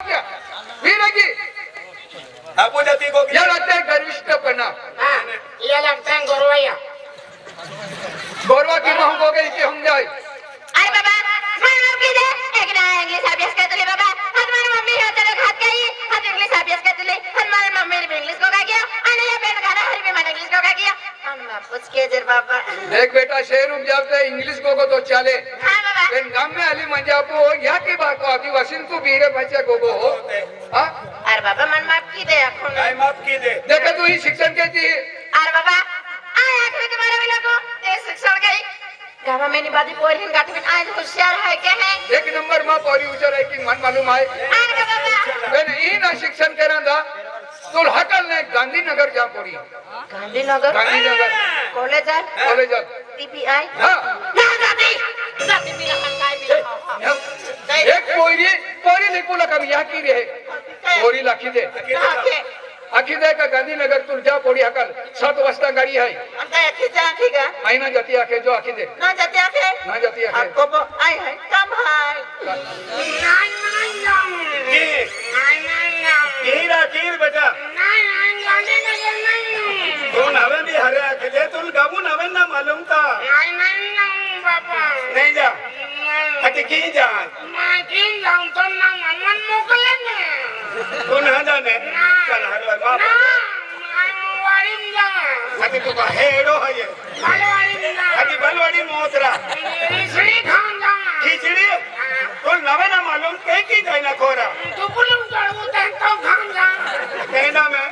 वीरगी आपू जाती को या लगता है गरिष्ठपना ये लगता है गोरवाया गौरवा की महंग हो गई कि हम जाए अरे बाबा मैं मम्मी दे एक ना इंग्लिश अभ्यास करते ले बाबा हमारी मम्मी है तेरे हाथ गई हाथ इंग्लिश अभ्यास करते ले हमारी मम्मी ने इंग्लिश को कहा गया अरे ये बेटा गाना हर भी मैंने इंग्लिश को कहा गया हम पूछ के जर बाबा देख बेटा शहर उग जाते इंग्लिश को तो चले हां बाबा लेकिन गांव में आली म्हणजे आपो या की बात को आदिवासी तू बीरे बच्चे को हो हां अरे बाबा मन माफ की दे आखो काय माफ की दे देख तू ही शिक्षण के दी अरे बाबा आय आखरे के बारे में लगो ते शिक्षण गई गावा में निबादी पोलिन गाठ में आज होशियार है क्या है एक नंबर में पौरी उचर है कि मन मालूम है अरे बाबा मैंने ई ना शिक्षण करा था तो हकल ने गांधीनगर जा पड़ी गांधीनगर कॉलेज है कॉलेज टीपीआई हां ना जाती बिना हकाई बिना एक पोरी निकुला कम या की रे पोरी लाखी दे आखी दे का गांधीनगर तू जा पड़ी हकल 7 वाजता गाड़ी है अंता आखी जा ठीक है आईना जाती आखे जो आखी दे ना जाती आखे आपको आई है कम है कीरा कीर बेटा तू नवे भी हरे अकेले तू गाबू नवे ना मालूम था नहीं जा हटी की जा तू ना जाने चल हलवा बाप हटी तू का हेड़ो है ये हटी बलवाड़ी मोतरा खिचड़ी तू नवे ना मालूम के जाए ना खोरा कहना मैं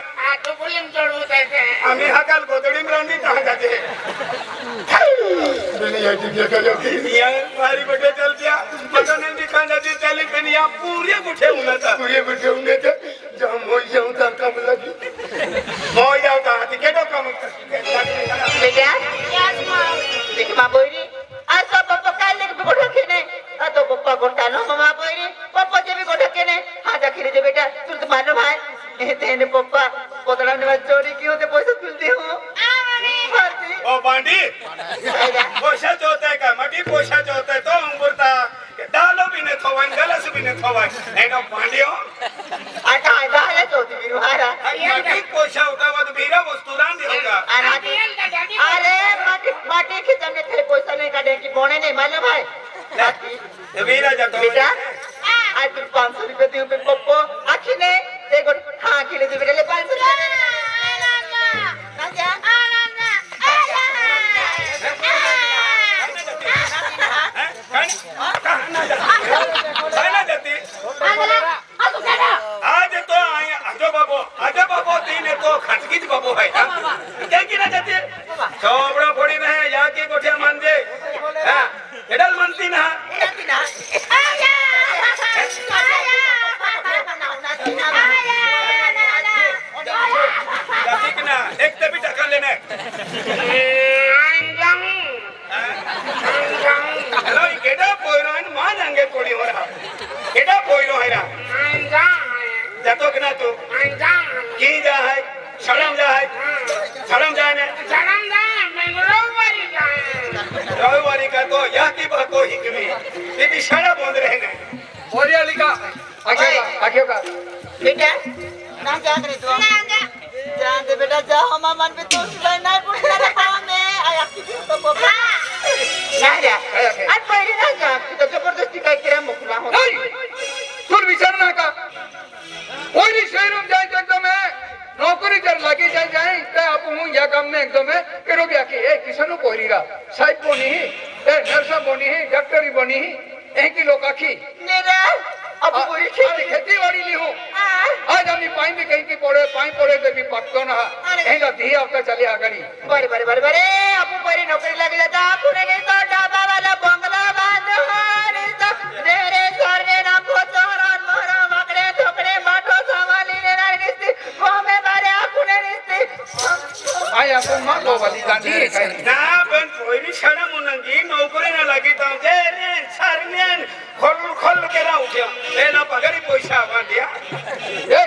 आम्ही हकाल गोदडी रांडी कहाँ जाते या मारी बेटे चल दिया मगर नंदी कहाँ जाती चली फिर यहाँ पूरे गुठे उन्हें था जहाँ मोई जाऊँ था कम लगी मोई जाऊँ था हाथी केडो कम बेटा देख माँ बोली आज तो पप्पा काल लेके गोठा खेने आ तो पप्पा गोठा नो माँ बोली पप्पा जे भी गोठा खेने हाँ जा खेले जे बेटा तुम तो मानो भाई तेने पप्पा पोतला ने चोरी की होते पैसा तुलते हो ओ बांडी पोशा जोता है का मटी पोशा जोता है तो अंगुरता डालो भी ने थोवाइन गलस भी ने थोवाइन नहीं ना बांडी हो आटा है चोती बिरु हारा मटी पोशा उठावा तो बीरा वस्तुरान होगा अरे माटी के जमने थे पैसा नहीं काटे की बोने नहीं मालूम भाई बीरा जाता बेटा आज तुम 500 रुपए दियो पे पप्पो आखी ने देखो हाँ खिले दे बेटा ले 500 रुपए ना जा आज तो आजो बाबो तीन तो खटकीच बाबो है क्या की ना जाते छोबड़ा फोड़ी ना है या के गोठे मान दे हां एडल मानती ना जाती कि ना एक तभी टका लेने हेलो केडा पोइरोन मान अंगे कोडी हो रहा केडा पोइरो है रा जातो कि ना तू की जा है शरम जा ने रविवारी का तो यह की बातो हिकमी ये भी शरा बोंद रहे ने ओरिया लिखा आखे का बेटा ना जा करे तो जान दे बेटा जा हम मन पे तो सुबह नहीं पुछना रे पाव में आया की तो बाबा ना जा आज पहले ना जा तो जबरदस्ती काय करे मुखला हो तू विचार ना का ओरी शहर में जाए एकदम है नौकरी जर लगे जाए ते आप हूं या काम में एकदम है करो क्या कि ए किसनो कोरीरा साहिब बोनी ही ए नर्सा बोनी ही डॉक्टरी बोनी ही ए की लोग आखी मेरा अब कोई खेती बाड़ी ली हूं आज हम पाई में कहीं की पड़े तो भी पक्को ना एंगा धी आपका चले आगड़ी बड़े आपको परी नौकरी लग जाता आपको नहीं तो डाबा वाला बंगला बांध हारे तो तेरे स्वर्गे ना पोचोरन मोरा मकड़े ठोकड़े माठो संभाली ने ना निस्ती कोमे बारे आपको नहीं निस्ती आय आपको मां को वाली गांधी ना बन कोई भी शरा मुनंगी नौकरी ना लगी तो जे रे सरनेन खोल के ना उठिया ए ना पगड़ी पैसा आवा दिया ए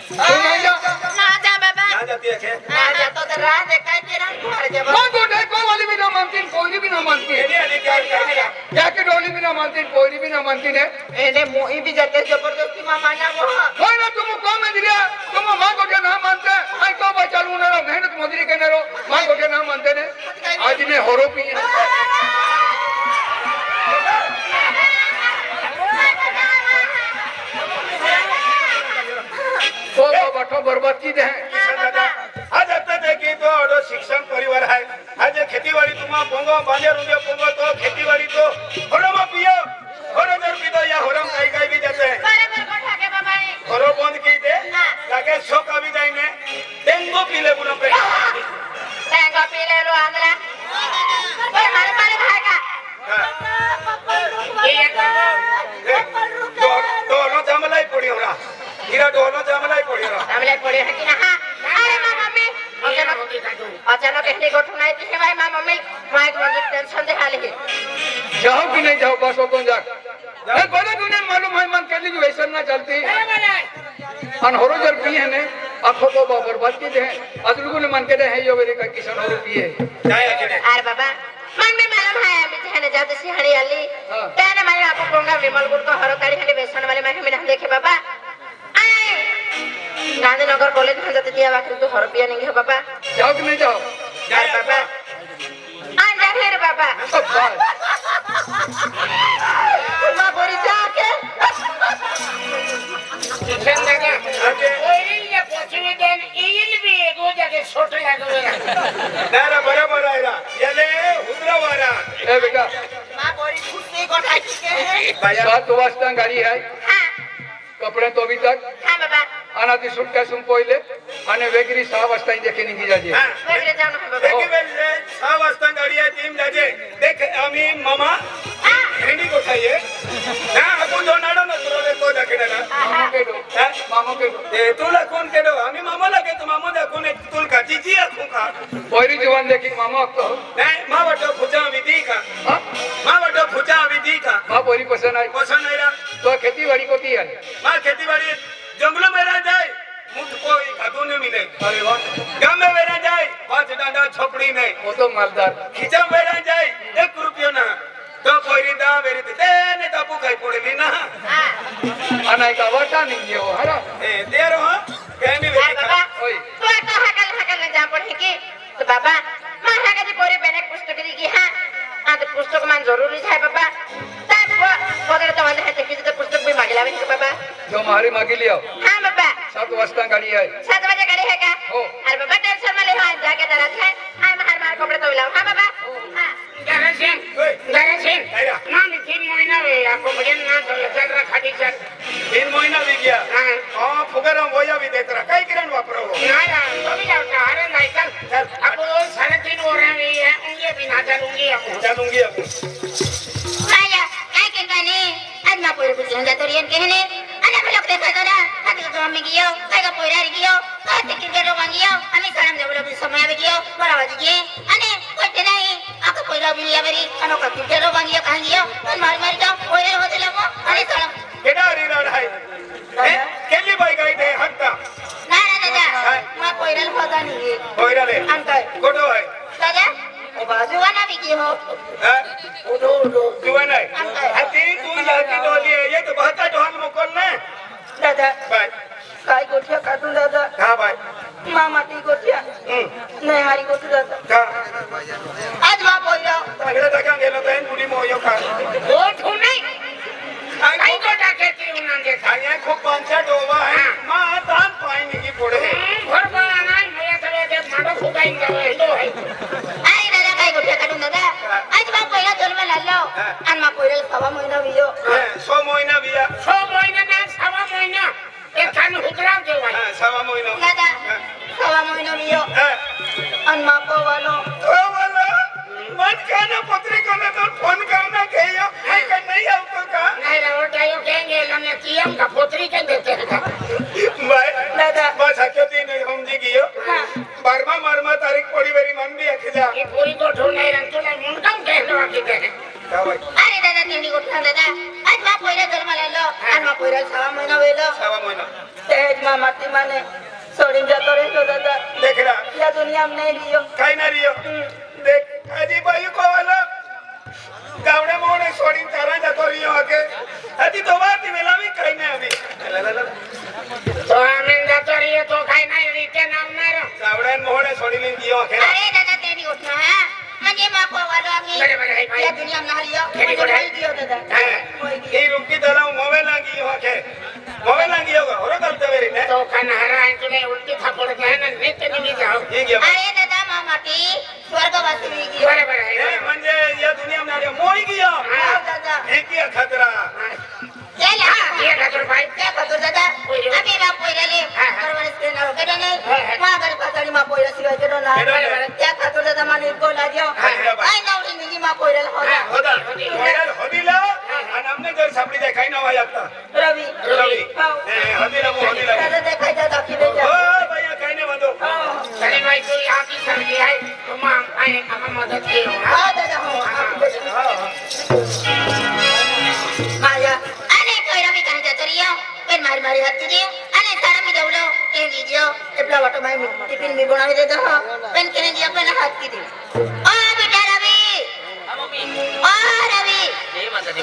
तू नहीं जा ना जा बाबा ना जाती है ना जा तो राह देखा के ना घर जब मां को देखो वाली भी ना मानती कोई भी ना मानती ये नहीं क्या जाके डोली भी ना मानती पोरी भी ना मानती ने एने मोही भी जाते जबरदस्ती मां माना वो कोई ना तुम कौन में दिया तुम मां को क्या ना मानते मैं तो भाई चालू ना रहा मेहनत मजदूरी करने रहो मां को क्या ना मानते ने आज ने होरो पी तो बैठो बर्बाद की दे आज आता देखी तो और शिक्षण परिवार है आज खेतीबाड़ी तुम्हा पोंगो बांधे रुंगे पोंगो तो खेतीबाड़ी तो होरमा पियो होरो जर पिदो या होरम काई काई भी जाते हैं बराबर कोठा के बाबा ने होरो बंद की दे ताके शोक अभी जाइने डेंगू पीले बुना पे टेंगो पीले लो आंधला कोई मारे मारे भागा ये डोलो जमलाई पड़ी होला हीरा डोलो जमलाई पड़ी होला हमले पड़े है कि ना अरे मां मम्मी अचानक कहने को ठुनाई थी भाई मां मम्मी माइक में टेंशन दे हाल है जाओ कि नहीं जाओ बस तो जा ए बोले तूने मालूम है मन कर ली वैसा ना चलती अनहोरो जर पी है ने आंखों को बर्बाद की दे अदलुगु ने मन के दे है यो मेरे का किसान और पिए जाए अकेले अरे बाबा मन में मालूम है अभी है ना जाते से हरियाली कहने मारे आपको पोंगा विमल गुड़ को हरो काड़ी हंडे बेसन वाले में ना देखे बाबा गांधीनगर कॉलेज में जाते दिया बाकी तो हर रुपया नहीं है बाबा जाओ कि नहीं जाओ जाए बाबा आ जा रे बाबा सब बात मां बोरी जाके किशन दादा ओई ये पछिने देन इन भी एगो जगह छोट लागो नारा बराबर आएगा येले हुद्रा वाला ए बेटा मां बोरी खुद से गोटाई के भैया 7 वाजता गाड़ी है हां कपड़े तो अभी तक हां बाबा आनाती सुटका सुन पहिले आणि वेगळी 6 वाजता देखे निघी जाजे वेगळे जाऊ नका बाबा देखी वेळे 6 वाजता गाडी आहे टीम जाजे देख आम्ही मामा भेंडी गोठाये ना आपण दोनाडो न तुरोले तो दाखिना ना मामो के दो ए तुला कोण केडो आम्ही मामाला घेतो मामा दाखवून एक तुल का जीजी आखू का पहिली जवान देखी मामा तो नाही मा वाटो फुचा विधी का हां मा वाटो फुचा विधी का मा पोरी पसंद आई पसंद नाही रा तो खेतीबाड़ी को ती है मा खेतीबाड़ी जंगलों में रह जाए मुझ कोई खादू नहीं मिले अरे वाह गांव में रह जाए 5 डांडा छोपड़ी नहीं वो तो मालदार खिचा में रह जाए 1 रुपया ना तो कोई दा मेरे ते ने तापू खाई पड़ली ना अनाई का वाटा नहीं है वो हरा ए दे रहो कहनी हां बाबा ओए तो तो हकल न जा पड़े की तो बाबा मां हका जी पोरे बेने पुस्तक की हां आ तो पुस्तक मान जरूरी है बाबा तब बदर तो वाले है कि तो पुस्तक भी मांगला है बाबा जो मारी मांगी लिया हां बाबा 7 वाजता गाड़ी है 7 बजे गाड़ी है का हो अरे बाबा टेंशन में ले हां जाके जरा है हां मार कपड़े तो लाओ हां बाबा हां जरा सिंह ना मी 3 महीना हुए आपको मुझे ना चल रहा खाटी चल 3 महीना भी गया हां हां फुगरा वया भी देत रहा काय किरण वापरो ना यार अभी जाओ अरे नहीं चल अब 3:30 हो रहे हैं उंगली भी ना चलूंगी अब चलूंगी अब आया काय के गाने आज ना पोरे कुछ जातो रियन कहने अरे हम लोग देखा तो ना खाती तो मम्मी गियो काय का पोरा गियो खाती क्रिकेट मांगियो हमें सलाम देवलो समय आवे गियो बराबर गिए अने कोई नहीं आपको पोरा भी लिया मेरी अनो का क्रिकेट मांगियो कहां गियो मार जाओ पोरे होते लगो अरे सलाम केडा री रहा है केली बाई गाई दे हत्ता ना दादा मैं पोरा होता नहीं होइरा ले अंकल कोडो है दादा ओ बाजू वाला भी की हो उडो जुवान है हाथी तू लाकी डोली है ये तो बहता ढोल मुकोल ने दादा बाय काय गोठिया काटून दादा हां बाय मामा ती गोठिया नाही हारी गोठू दादा का आज मां बोललो सगळं टाका गेलो तर मुली मोयो का गोठ हो नहीं आई को टाकेती उन्हांगे खाया खूप पांचा डोवा है मां तान पाणी की पुढे भरभर नाही मला सगळे ते मांडो फुकाईन जावे तो आहे आई दादा काय गोठ्या काढून दादा आज बा पहिला जन्म लागलो आणि मा पहिला 6 महिना वियो 6 महिना बिया 6 महिना ना 6 महिना एक खान हुकराव जेवाय 6 महिना दादा 6 महिना वियो आणि मा पोवालो तो वाला मन खाना पत्रिका में तो फोन करना कहियो मैं का नहीं आवतो का नाही रे ओटायो कहेंगे लने कियम का पोत्री के देते हैं बाय दादा बस हक्योती नहीं हम जी गियो 12 तारीख पड़ी बेरी मन भी अखिजा ये पूरी को ढूंढ नहीं रंग तुला मुंडम कहलो आके दे का भाई अरे दादा तिंडी गोठा दादा आज मा पहिला जन्म लागलो आणि मा पहिला 6 महिना वेलो 6 महिना तेज मा माती माने सोडून जातो रे तो दादा देख रहा या दुनिया में नहीं लियो काय ना रियो देख अजी बाई को वाला गावडे मोने सोडी तारा जातो रियो आके अति तो बात वेला भी काही नाही अभी तो आम्ही जातो रे तो काही नाही रीते नावणार गावडे मोने सोडी लिन दियो आके अरे दादा तेरी उठना है म्हणजे मापो वालो आम्ही बरोबर आहे भाई. या दुनिया में हरियो तेरी गोड आहे. दियो दादा ಈ ರುಕ್ಕಿ ತಲ ಮೊಬೈಲ್ ಆಗಿ ಹೋಕೆ ಮೊಬೈಲ್ ಆಗಿ ಹೋಗ ಹೊರ ಕಲ್ತ ಬೇರೆ तो खाना हरा है तुने उल्टी थापड़ के है ना नीचे नहीं जाओ ಹೀಗೆ अरे दादा मामाटी स्वर्गवासी हुई गियो बरोबर आहे म्हणजे या दुनिया में आरे मोई गया आओ दादा एक खतरा चल ये खातर भाई क्या खबर दादा अभी मां पोइराले परवरिश के नारो केडो नहीं मां घर पातळी मां पोइरा सिवाय केडो ना क्या खबर दादा माने बोला दियो आई नवरी निगी मां पोइराले होदा होदा मोबाईल होदिला आणि आमने जर सापडी जाय काही नाव आता रवि रवि हां होदिला होदिला दादा देखा दादा की दे ओ भैया काही नाही म्हणतो चले भाई तू यहाँ की सर्दी है तुम आए हम मदद की हो हां दादा हो माया अने पोइरा भी कान जातो रियो पेन मारी मारी हाथ दियो अने सारा मी देवलो ए लीजियो एपला वाटो माई टिफिन मी बनावे दे दो पेन केने दिया पेन हाथ की दे ओ बेटा रवि ओ रवि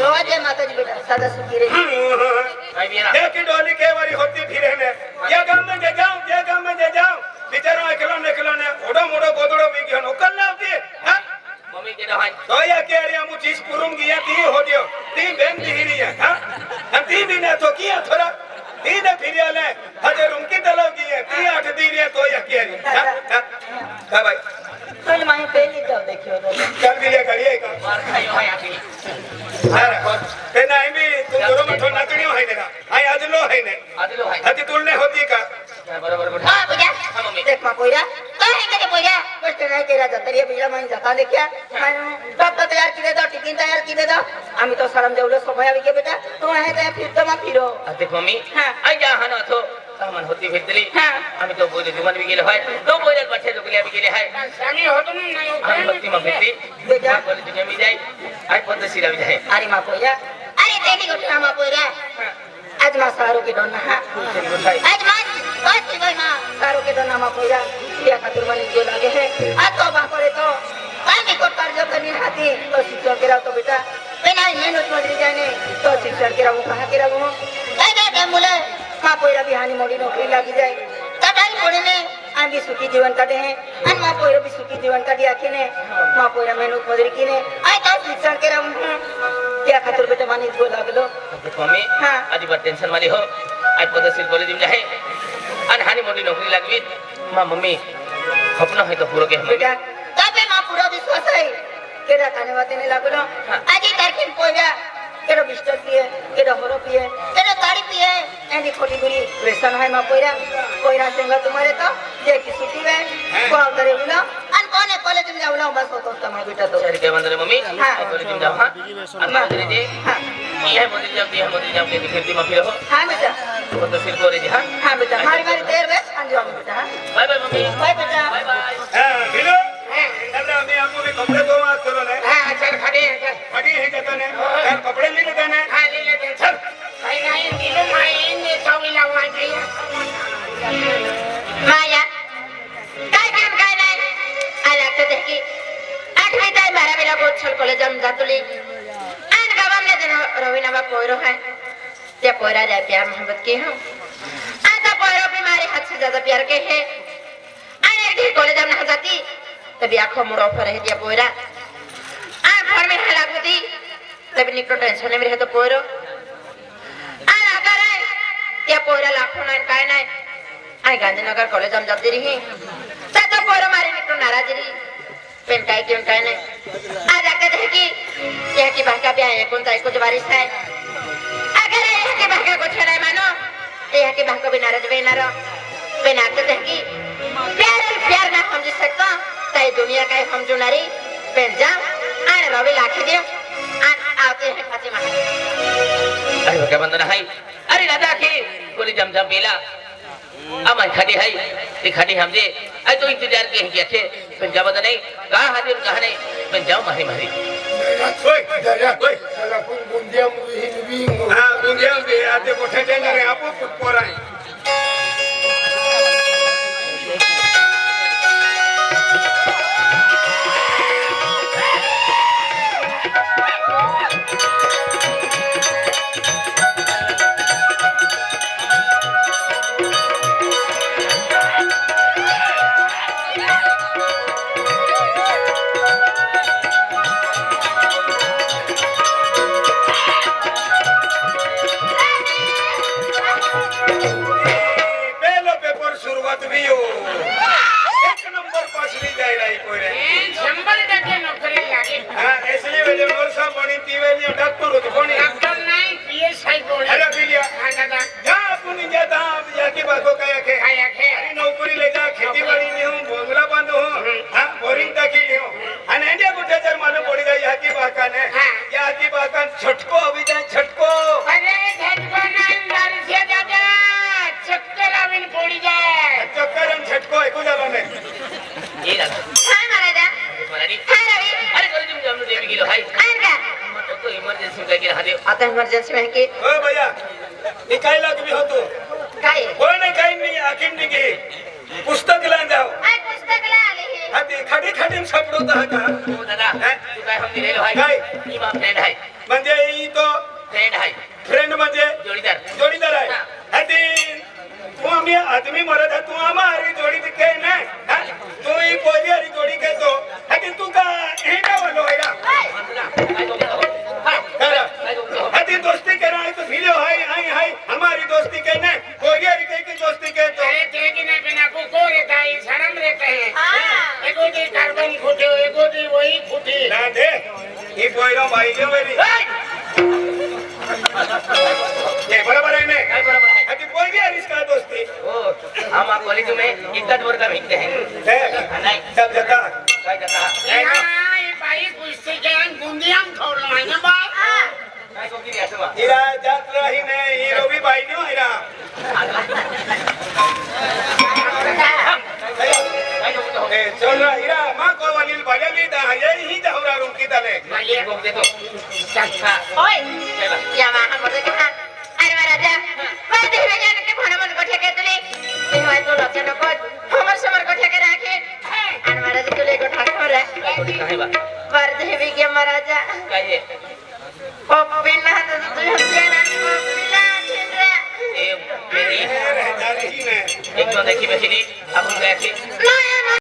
रोज माता जी बेटा सदा सुखी रहे देखी डोली के वारी होती फिरे ने या गांव में जे जाऊं या गांव में जे जाऊं बिचारा एकलो ने ओडो मोडो गोदड़ो भी गयो नोकल ना होती हां मम्मी के दहाई तो या के रे मु चीज पुरुम गया ती हो दियो ती बेन दी री है हां हम ती भी ने तो किया थोड़ा ती ने फिरियाले हजे रूम की तलो गई ती आठ दी रे तो या के री हां का भाई चल माई पहली जाओ देखियो दादा चल भी ले करिए का मार खाई हो यहाँ की ते नाही भी तुम दोरो मठो नाचणियो है ना आई आज लो है ने आदिलो भाई हती तुलने होती का बरोबर बेटा हां बेटा हाँ मम्मी देख मां पोइरा तो है के पोइरा कष्ट नाही केला जातरी बिला माई जका देखिया डॉक्टर तयार की दे दो टिफिन तयार की दे दो आम्ही तो सरम देवलो समय आवी के बेटा तू आहे ते फिर तो मा फिरो देख मम्मी हाँ. आई जा हन तो सामान होती फिरतली हाँ. आम्ही तो बोले जुमान भी गेले हाय तो बोले बच्चे लोकले भी गेले हाय आम्ही होतो ना नाही आम्ही भक्ती मग भेटली बेटा. बोले तुझे मी जाई आई पद्धतशीर भी जाई अरे मा पोइरा अरे तेरी गोठा मा पोइरा आज मा सारो के दोना हा आज मा बस भाई मा सारो के दोना मा पोइरा या खातिर माने जो लागे है आ तो बा करे तो आम्ही को कर्ज करनी हाती तो शिक्षण केरा तो बेटा पेना मेहनत मजरी जाने तो शिक्षण केरा वो कहा केरा वो ए मुले मा पोइरा बिहानी मोडी नौकरी लागी जाए तटाई पड़े ने आम्ही सुखी जीवन काढे हैं आणि मा पोइरा भी सुखी जीवन काढी आखी ने मा पोइरा मेहनत मजरी की ने आय तो शिक्षण केरा क्या खातिर बेटा माने गो लागलो देख मम्मी हाँ. अजिबात टेन्शन वाली हो आई पद्धतशीर कॉलेज में जाए आणि हानी मोठी नोकरी लागवी मा मम्मी स्वप्न है तो पूरा के हम बेटा तबे मा पूरा विश्वास है केडा खाने वाते ने लागलो हाँ. आजी तारखिन पोइरा केडो बिस्तर पिए केडो होरो पिए केडो ताड़ी पिए एनी खोटी बुरी व्यसन है मा पोइरा पोइरा संगा तुम्हारे तो जे की सुती वे को करे बिना अन कोने कॉलेज में जावला बस होतो तमा बेटा तो सर के बंदरे मम्मी हाँ. कॉलेज में जाओ हां अन्ना दे जी हां ये है मोदी जब ये मोदी जब के फिरती में फिर हो हां बेटा पद्धतशीर कॉलेज हां हां बेटा मारी मारी देर वे अंजो बेटा हां बाय बाय मम्मी बाय बेटा बाय बाय हां बिलो दादा मी आपको भी कपड़े दो हाथ करो ने हां चल खड़े हैं चल खड़ी है जाता ने यार कपड़े ले लेता ने हां ले लेते हैं, चल भाई नहीं दिलो माई ने चावी लावा गया माया काय काम काय नाही आला तर की 8वी ताई 12वीला गोछल कॉलेज में जातुली आन गावामने जन रविनाबा पोयरो है त्या पोयरा रे प्यार मोहब्बत के हो आता पोयरो भी मारे हाथ से ज्यादा प्यार के है आने ढी कॉलेज में जाती तभी आंखों मुड़ ऑफर है दिया पोयरा आ घर में लागुती तभी निकट टेंशन में रहे तो पोयरो आ अगर त्या पोयरा लाखों नाही काय नाही आई गांधीनगर कॉलेज में जाती रही तो पोयरो मारे निकट नाराज रही पेन काय क्यों काय नाही आज आते थे कि यह की भाषा भी है कौन सा कुछ बारिश है अगर यह की भाषा कुछ नहीं मानो तो यह की भाषा भी नाराज भी ना रहो पेन आते थे कि प्यार प्यार ना समझ सकता ताई दुनिया का समझू नारी पेन जा आन रवि लाखी दे आन आते हैं फातिमा अरे क्या बंदर है अरे दादा के बोले जम जम बेला अमन खड़ी है ये खड़ी हम जे आई तो इंतजार के हैं के पंजाब बता नहीं कहां हाजिर कहां नहीं पंजाब मारी मारी ओय दादा ओय साला कोण बुंदिया हिंदी हां बुंदिया भी आते मोठे देणार रे आपो पोरा पहलो पेपर सुरुवात भी हो 1 नंबर पास भी जाए रही कोई रे 100% नोकरी लागे हाँ इसलिए वेले मोरसा बनी ती वेले डॉक्टर होती कोणी डॉक्टर नाही पीएसआई कोणी अरे बिलिया हा दादा जा आपण जाता जाके बाको काय के काय आहे अरे नौकरी ले जा खेती बाड़ी में हूँ बंगला बंद हूँ हाँ बोरिंग तकी हूँ आणि इंडिया कुठे जर मालूम पड़ी गई यहाँ की बाकान है यहाँ की बाकान छटको अभी जाए छटको अरे झटको नाही दारूचे दादा चक्कर आवीन पडी जाय चक्कर आणि छटको ऐकू झालं नाही ये दादा हाय महाराजा मराठी हाय रवी अरे कोणी तुम्ही जामनु देवी गेलो हाय हाय का तो इमर्जन्सी काय केलं हादेव आता इमर्जन्सी में है कि ओ भैया निकायला भी होतो काय कोण नाही काही नाही आखीन निघे पुस्तक लावून जाओ हाय पुस्तकला आले हे हाती खडी खडी सापडवत हा का हो दादा तू काय हम दिलेलो हाय काय? ही मा फ्रेंड हाय म्हणजे ही तो फ्रेंड हाय फ्रेंड म्हणजे जोडीदार जोडीदार आहे हाती तू आम्ही आदमी मरत आहे तू आम्हारी जोडी दिखे ना हा? तू ही पोरी हरी जोडी कहतो हाती तू का हे ना बोलो है ना काय बोलतो हाय करा काय बोलतो हाती दोस्ती करा है तो मिलो हाय हाय हाय हमारी दोस्ती कहने पोरी हरी कह की दोस्ती कहतो अरे ते की नाही बिना को रहता है शर्म रहता है एगो दी कार्बन फुटे एगो दी वही फुटे ना दे ही पोयरा माइले मेरी ये बराबर है ने काय बरोबर आहे हाती पोरी हरी का दोस्ती हो हम आप कॉलेज में इज्जत वर्ग का मिलते हैं है नाही सब जता काय जाता है ना हाय बाई कुस्ती के गुंदियाम ठोरलो आहे ना बा काय को किरी असं वा हीरा जात रही ने हीरो भी भाई नो हीरा काय बोलतो ए चल रहा हीरा मां को वनील भले दा ये ही दहरा रूम की तले ये बोल देतो हा ओय काय बा या महाराजा का अरे महाराजा पण ते वेगळ्या के भणमन कोठे के तुले तेव्हा तो लक्ष नको हमर समर कोठे के राखे आणि महाराजा तुले को ठाकर काय बोलतो काय बा वर देवी के महाराजा काय ये पप्पीला हात तू हत्या ना पप्पीला छिंद्रा ए मेरी रहता रही ने एक तो देखी बसली आपण काय